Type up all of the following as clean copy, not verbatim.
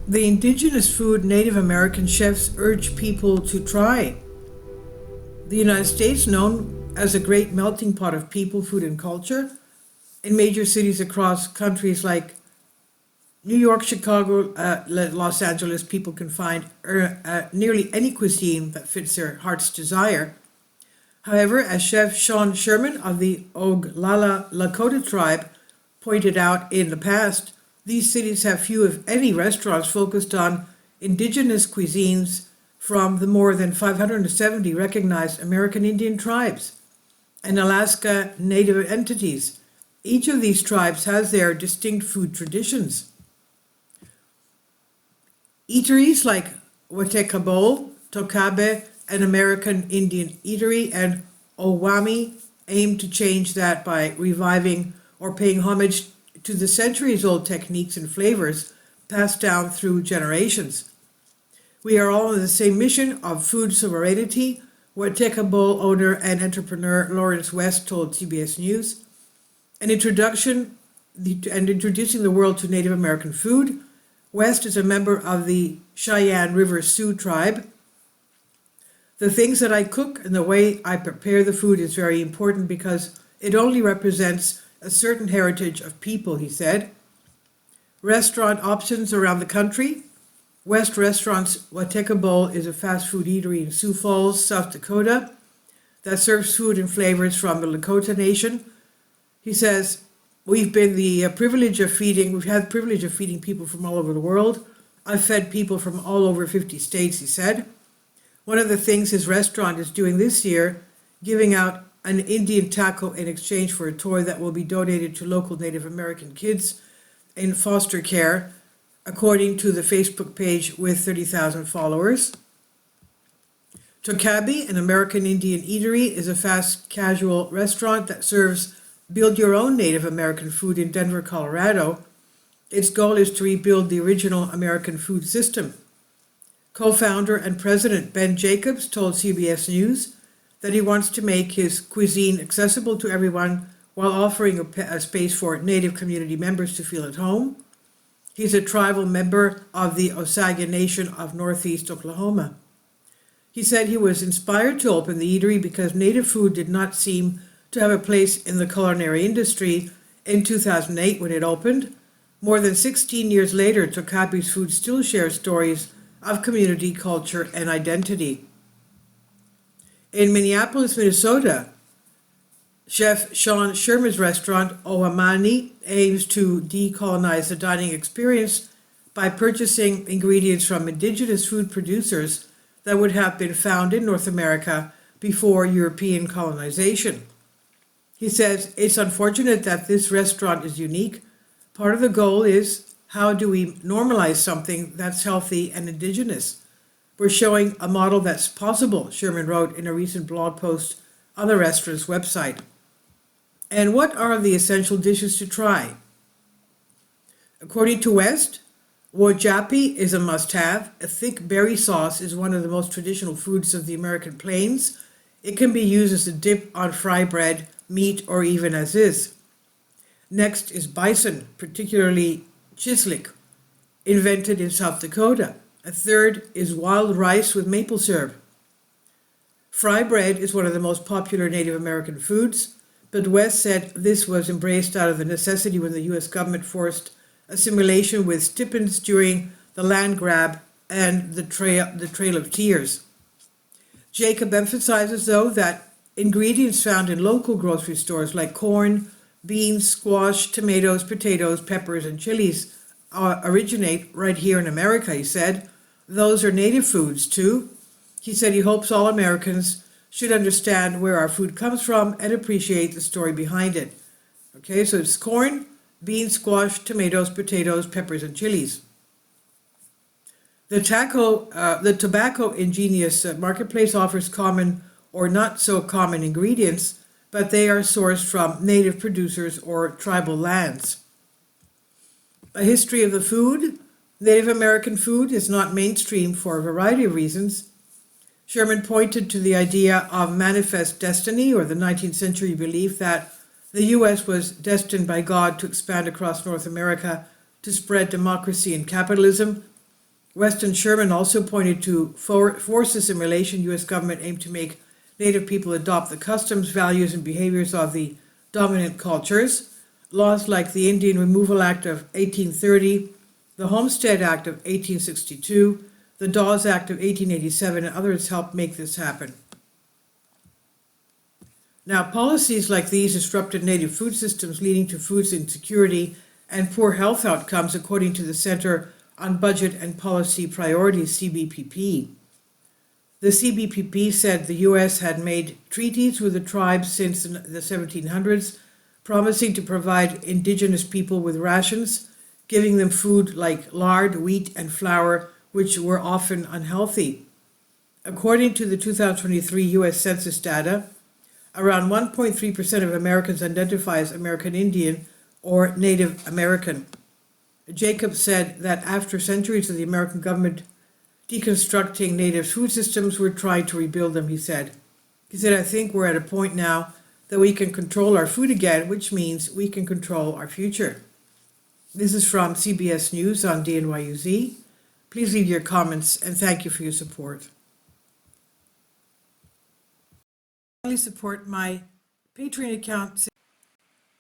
The indigenous food Native American chefs urge people to try. The United States, known as a great melting pot of people, food, and culture, in major cities across countries like New York, Chicago, Los Angeles, people can find nearly any cuisine that fits their heart's desire. However, as Chef Sean Sherman of the Oglala Lakota tribe pointed out in the past, these cities have few, if any, restaurants focused on indigenous cuisines from the more than 570 recognized American Indian tribes and Alaska Native entities. Each of these tribes has their distinct food traditions. Eateries like Watekabo, Tokabe, an American Indian eatery, and Owami aim to change that by reviving or paying homage to the centuries-old techniques and flavors passed down through generations. We are all on the same mission of food sovereignty, Watekabo owner and entrepreneur Lawrence West told CBS News. Introducing the world to Native American food. West is a member of the Cheyenne River Sioux tribe. The things that I cook and the way I prepare the food is very important because it only represents a certain heritage of people, he said. Restaurant options around the country. West Restaurants Watekabo is a fast food eatery in Sioux Falls, South Dakota, that serves food and flavors from the Lakota Nation. He says, we've had the privilege of feeding people from all over the world. I've fed people from all over 50 states, he said. One of the things his restaurant is doing this year, giving out an Indian taco in exchange for a toy that will be donated to local Native American kids in foster care, according to the Facebook page with 30,000 followers. Tokabe, an American Indian eatery, is a fast casual restaurant that serves build-your-own Native American food in Denver, Colorado. Its goal is to rebuild the original American food system. Co-founder and president Ben Jacobs told CBS News that he wants to make his cuisine accessible to everyone while offering a space for Native community members to feel at home. He's a tribal member of the Osage Nation of Northeast Oklahoma. He said he was inspired to open the eatery because Native food did not seem to have a place in the culinary industry in 2008 when it opened. More than 16 years later, Tokabe's food still shares stories of community, culture, and identity. In Minneapolis, Minnesota, Chef Sean Sherman's restaurant, Oamani, aims to decolonize the dining experience by purchasing ingredients from indigenous food producers that would have been found in North America before European colonization. He says, it's unfortunate that this restaurant is unique. Part of the goal is, how do we normalize something that's healthy and indigenous? We're showing a model that's possible, Sherman wrote in a recent blog post on the restaurant's website. And what are the essential dishes to try? According to West, wojapi is a must-have. A thick berry sauce is one of the most traditional foods of the American plains. It can be used as a dip on fry bread, meat, or even as is. Next is bison, particularly chislik, invented in South Dakota. A third is wild rice with maple syrup. Fry bread is one of the most popular Native American foods, but West said this was embraced out of the necessity when the U.S. government forced assimilation with stipends during the land grab and the Trail of Tears. Jacob emphasizes, though, that ingredients found in local grocery stores like corn, beans, squash, tomatoes, potatoes, peppers, and chilies originate right here in America, he said. Those are native foods, too. He said he hopes all Americans should understand where our food comes from and appreciate the story behind it. Okay, so it's corn, beans, squash, tomatoes, potatoes, peppers, and chilies. The tobacco ingenious marketplace offers common or not so common ingredients, but they are sourced from native producers or tribal lands. A history of the food. Native American food is not mainstream for a variety of reasons. Sherman pointed to the idea of manifest destiny, or the 19th century belief that the U.S. was destined by God to expand across North America to spread democracy and capitalism. Weston Sherman also pointed to forces in relation U.S. government aim to make Native people adopt the customs, values, and behaviors of the dominant cultures. Laws like the Indian Removal Act of 1830, the Homestead Act of 1862, the Dawes Act of 1887, and others helped make this happen. Now, policies like these disrupted native food systems, leading to food insecurity and poor health outcomes, according to the Center on Budget and Policy Priorities, CBPP. The CBPP said the U.S. had made treaties with the tribes since the 1700s, promising to provide indigenous people with rations, giving them food like lard, wheat, and flour, which were often unhealthy. According to the 2023 U.S. Census data, around 1.3% of Americans identify as American Indian or Native American. Jacob said that after centuries of the American government deconstructing Native food systems, we're trying to rebuild them, he said. He said, I think we're at a point now that we can control our food again, which means we can control our future. This is from CBS News on DNYUZ. Please leave your comments and thank you for your support. Support my Patreon account.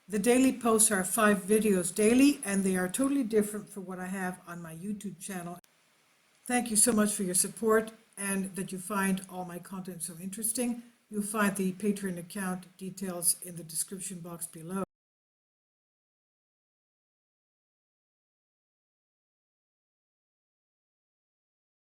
The daily posts are 5 videos daily, and they are totally different from what I have on my YouTube channel. Thank you so much for your support and that you find all my content so interesting. You'll find the Patreon account details in the description box below.